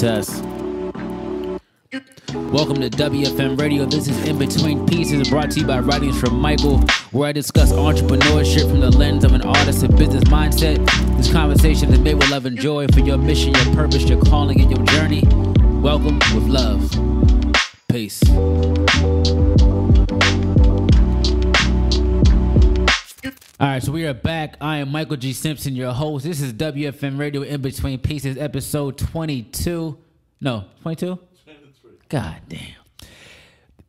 Test. Welcome to WFM Radio. This is In Between Pieces, brought to you by Writings from Michael, where I discuss entrepreneurship from the lens of an artist and business mindset. This conversation is made with love and joy for your mission, your purpose, your calling, and your journey. Welcome with love. Peace. All right, so we are back. I am Michael G. Simpson, your host. This is WFM Radio In Between Pieces, episode 22. No, 22? 23. God damn.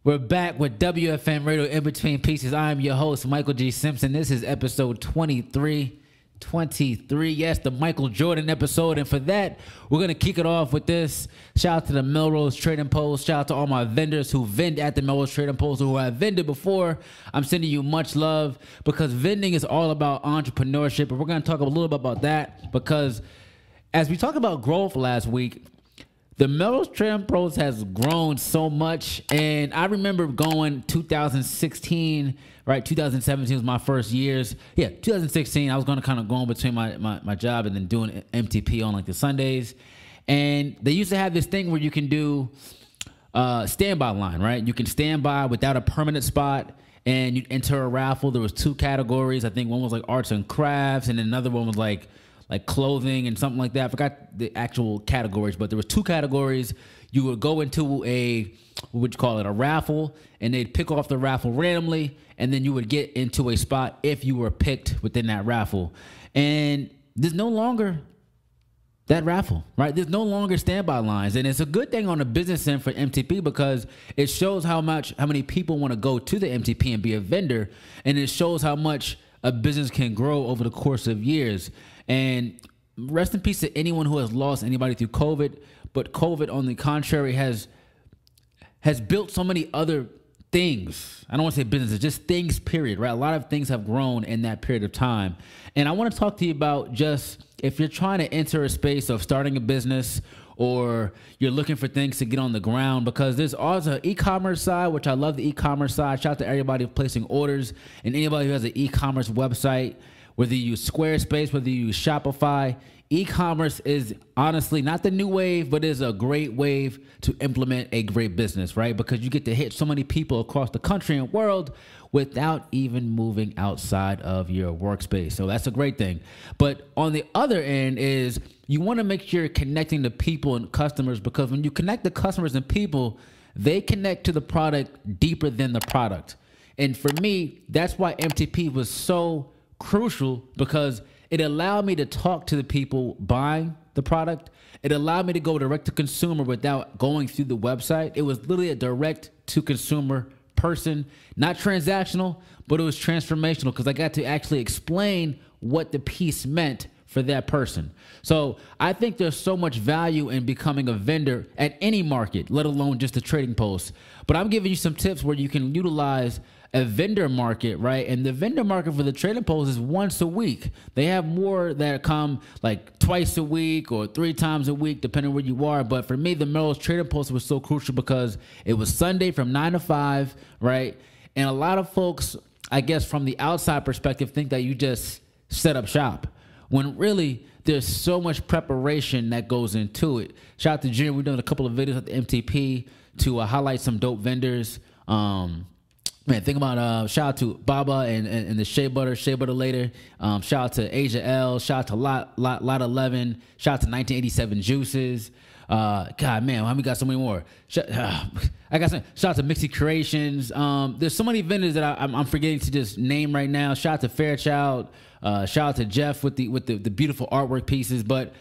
We're back with WFM Radio In Between Pieces. I am your host, Michael G. Simpson. This is episode 23. 23. Yes, the Michael Jordan episode. And for that, we're going to kick it off with this. Shout out to the Melrose Trading Post. Shout out to all my vendors who vend at the Melrose Trading Post or who have vended before. I'm sending you much love because vending is all about entrepreneurship. And we're going to talk a little bit about that because as we talked about growth last week, the Melrose Trading Post has grown so much. And I remember going 2016, right? 2017 was my first years. Yeah, 2016, I was going to kind of go in between my job and then doing MTP on like the Sundays. And they used to have this thing where you can do standby line, right? You can stand by without a permanent spot and you enter a raffle. There was two categories. I think one was like arts and crafts and another one was like clothing and something like that. I forgot the actual categories, but there was two categories. You would go into a, what would you call it, a raffle, and they'd pick off the raffle randomly, and then you would get into a spot if you were picked within that raffle. And there's no longer that raffle, right? There's no longer standby lines. And it's a good thing on the business end for MTP because it shows how many people want to go to the MTP and be a vendor, and it shows how much a business can grow over the course of years. And rest in peace to anyone who has lost anybody through COVID. But COVID, on the contrary, has built so many other things. I don't want to say businesses, just things, period, right? A lot of things have grown in that period of time. And I want to talk to you about just if you're trying to enter a space of starting a business or you're looking for things to get on the ground, because there's also an e-commerce side, which I love the e-commerce side. Shout out to everybody placing orders and anybody who has an e-commerce website. Whether you use Squarespace, whether you use Shopify, e-commerce is honestly not the new wave, but is a great wave to implement a great business, right? Because you get to hit so many people across the country and world without even moving outside of your workspace. So that's a great thing. But on the other end is you want to make sure you're connecting to people and customers, because when you connect the customers and people, they connect to the product deeper than the product. And for me, that's why MTP was so crucial, because it allowed me to talk to the people buying the product. It allowed me to go direct to consumer without going through the website. It was literally a direct to consumer person, not transactional, but it was transformational because I got to actually explain what the piece meant for that person. So I think there's so much value in becoming a vendor at any market, let alone just a trading post. But I'm giving you some tips where you can utilize a vendor market, right? And the vendor market for the trading post is once a week. They have more that come like twice a week or 3 times a week, depending where you are. But for me, the Melrose Trading Post was so crucial because it was Sunday from 9 to 5, right? And a lot of folks, I guess from the outside perspective, think that you just set up shop, when really there's so much preparation that goes into it. Shout out to Junior. We've done a couple of videos at the MTP to highlight some dope vendors. Man, think about shout out to Baba and the Shea Butter later. Shout out to Asia L. Shout out to Lot 11. Shout out to 1987 Juices. God, man, we got so many more. I got some. Shout out to Mixie Creations. There's so many vendors that I'm forgetting to just name right now. Shout out to Fairchild. Shout out to Jeff with the beautiful artwork pieces. But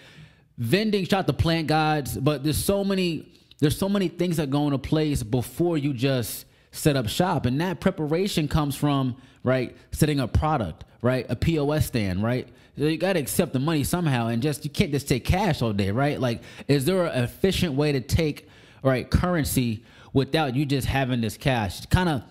vending. Shout out to Plant Gods. But there's so many things that go into place before you just set up shop. And that preparation comes from, right, setting up product, right, a POS stand, right? So you got to accept the money somehow, and you can't just take cash all day, right? Like, is there an efficient way to take, right, currency without you just having this cash? It kind of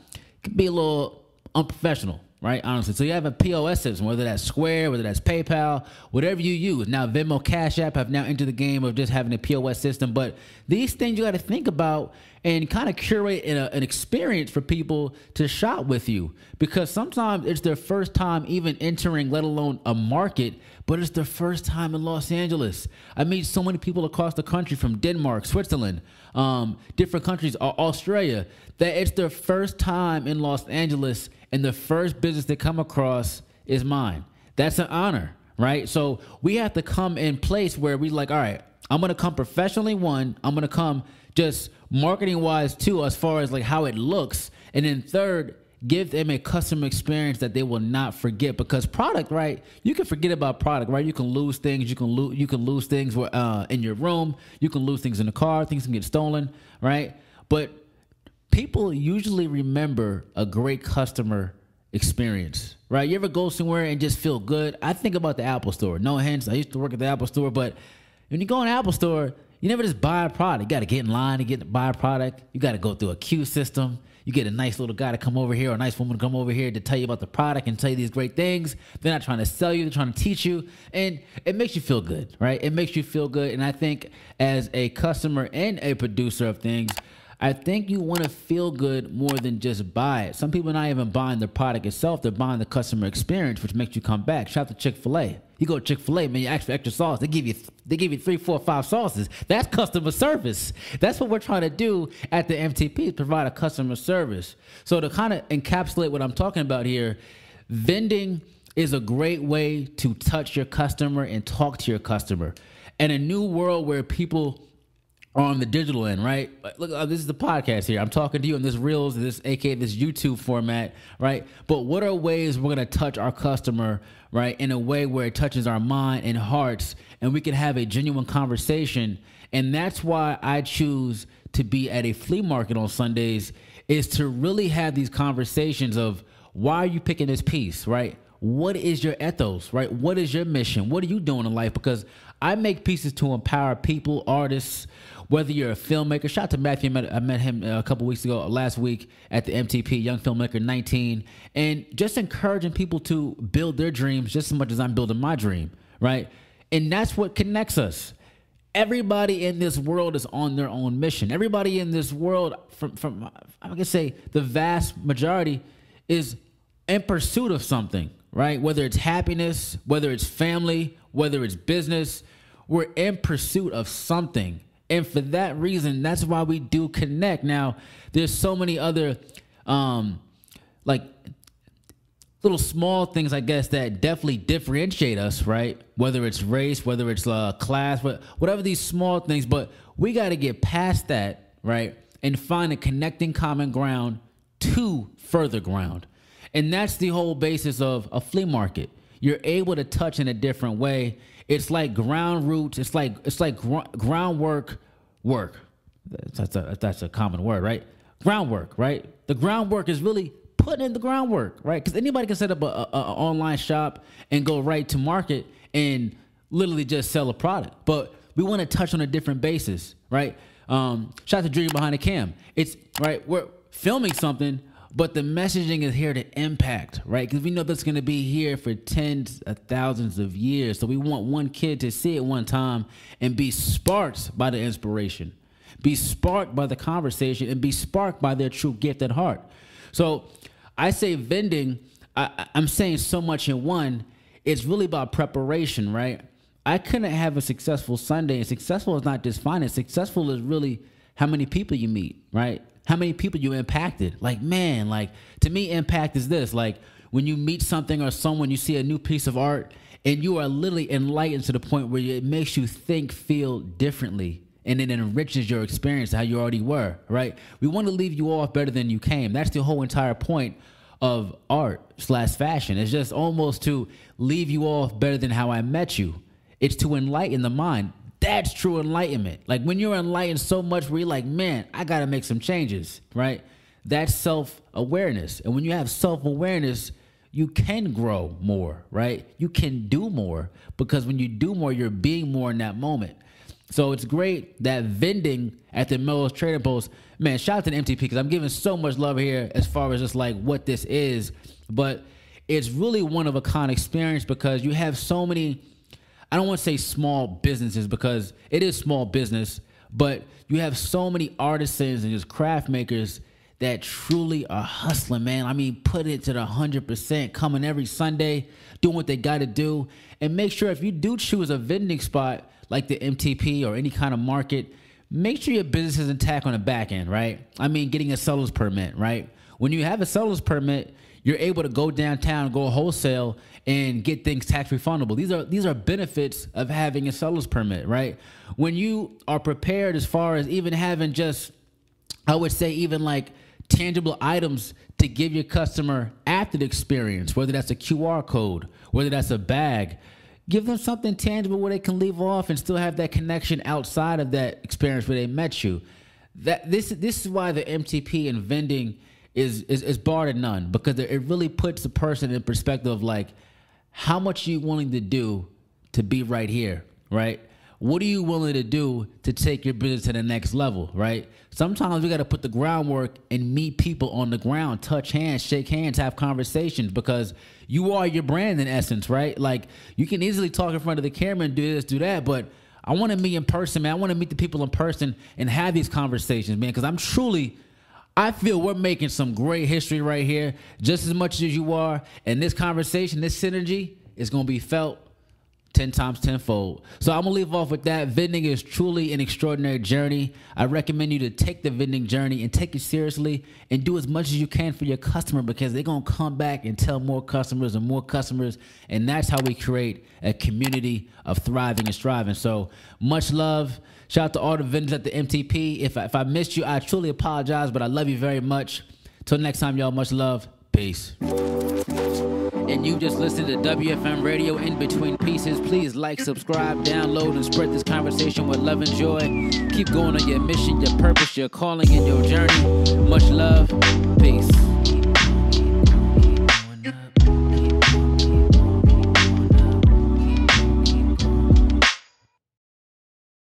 can be a little unprofessional, right? Honestly. So you have a POS system, whether that's Square, whether that's PayPal, whatever you use. Now, Venmo, Cash App have now entered the game of just having a POS system. But these things you got to think about and kind of curate an experience for people to shop with you, because sometimes it's their first time even entering, let alone a market, but it's their first time in Los Angeles. I meet so many people across the country from Denmark, Switzerland, different countries, Australia, that it's their first time in Los Angeles, and the first business they come across is mine. That's an honor, right? So we have to come in place where we like, all right, I'm going to come professionally, one, I'm going to come just marketing wise too, as far as like how it looks. And then third, give them a customer experience that they will not forget, because product, right? You can forget about product, right? You can lose things. You can lose things in your room. You can lose things in the car. Things can get stolen, right? But people usually remember a great customer experience, right? You ever go somewhere and just feel good? I think about the Apple Store. No offense, I used to work at the Apple Store, but when you go in the Apple Store, you never just buy a product. You got to get in line to buy a product. You got to go through a queue system. You get a nice little guy to come over here or a nice woman to come over here to tell you about the product and tell you these great things. They're not trying to sell you. They're trying to teach you. And it makes you feel good, right? It makes you feel good. And I think as a customer and a producer of things, I think you want to feel good more than just buy it. Some people are not even buying the product itself. They're buying the customer experience, which makes you come back. Shout out to Chick-fil-A. You go to Chick-fil-A, man, you ask for extra sauce. They give you 3, 4, 5 sauces. That's customer service. That's what we're trying to do at the MTP, is provide a customer service. So to kind of encapsulate what I'm talking about here, vending is a great way to touch your customer and talk to your customer. In a new world where people on the digital end, right? Look, this is the podcast here. I'm talking to you in this Reels, this YouTube format, right? But what are ways we're going to touch our customer, right, in a way where it touches our mind and hearts, and we can have a genuine conversation? And that's why I choose to be at a flea market on Sundays, is to really have these conversations of, why are you picking this piece, right? What is your ethos, right? What is your mission? What are you doing in life? Because I make pieces to empower people, artists, whether you're a filmmaker. Shout out to Matthew. I met him a couple weeks ago, last week at the MTP, young filmmaker, 19, and just encouraging people to build their dreams just as much as I'm building my dream, right? And that's what connects us. Everybody in this world is on their own mission. Everybody in this world, from I can say the vast majority, is in pursuit of something, right? Whether it's happiness, whether it's family, whether it's business, we're in pursuit of something. And for that reason, that's why we do connect. Now, there's so many other like little small things, I guess, that definitely differentiate us, right? Whether it's race, whether it's class, whatever these small things. But we got to get past that, right? And find a connecting common ground to further ground. And that's the whole basis of a flea market. You're able to touch in a different way. It's like ground roots. It's like groundwork work. That's a common word, right? Groundwork, right? The groundwork is really putting in the groundwork, right? Because anybody can set up an online shop and go right to market and literally just sell a product. But we want to touch on a different basis, right? Shout out to Dream Behind the Cam. It's right. We're filming something, but the messaging is here to impact, right? Because we know that's going to be here for tens of thousands of years. So we want one kid to see it one time and be sparked by the inspiration, be sparked by the conversation, and be sparked by their true gift at heart. So I say vending, I'm saying so much in one. It's really about preparation, right? I couldn't have a successful Sunday. And successful is not just finance. Successful is really how many people you meet, right? How many people you impacted. Like, man, like, to me, impact is this. Like, when you meet something or someone, you see a new piece of art, and you are literally enlightened to the point where it makes you think, feel differently, and it enriches your experience how you already were, right? We want to leave you off better than you came. That's the whole entire point of art/fashion. It's just almost to leave you off better than how I met you. It's to enlighten the mind. That's true enlightenment. Like, when you're enlightened so much where you're like, man, I got to make some changes, right? That's self-awareness. And when you have self-awareness, you can grow more, right? You can do more, because when you do more, you're being more in that moment. So it's great that vending at the Melrose Trading Post, man, shout out to the MTP, because I'm giving so much love here as far as just like what this is. But it's really one of a kind experience, because you have so many, I don't want to say small businesses, because it is small business, but you have so many artisans and just craft makers that truly are hustling, man. I mean, put it to the 100%, coming every Sunday, doing what they got to do. And make sure if you do choose a vending spot like the MTP or any kind of market, make sure your business is intact on the back end, right? I mean, getting a seller's permit, right? When you have a seller's permit, you're able to go downtown, go wholesale, and get things tax refundable. These are benefits of having a seller's permit, right? When you are prepared as far as even having just, I would say even like tangible items to give your customer after the experience, whether that's a QR code, whether that's a bag, give them something tangible where they can leave off and still have that connection outside of that experience where they met you. This is why the MTP and vending is bar to none, because it really puts the person in perspective of like, how much are you willing to do to be right here, right? What are you willing to do to take your business to the next level, right? Sometimes we got to put the groundwork and meet people on the ground, touch hands, shake hands, have conversations, because you are your brand in essence, right? Like, you can easily talk in front of the camera and do this, do that, but I want to meet in person, man. I want to meet the people in person and have these conversations, man, because I feel we're making some great history right here, just as much as you are. And this conversation, this synergy is going to be felt 10 times tenfold. So I'm going to leave off with that. Vending is truly an extraordinary journey. I recommend you to take the vending journey and take it seriously and do as much as you can for your customer, because they're going to come back and tell more customers and more customers. And that's how we create a community of thriving and striving. So much love. Shout out to all the vendors at the MTP. If I missed you, I truly apologize, but I love you very much. Till next time, y'all, much love. Peace. And you just listened to WFM Radio In Between Pieces. Please like, subscribe, download, and spread this conversation with love and joy. Keep going on your mission, your purpose, your calling, and your journey. Much love. Peace.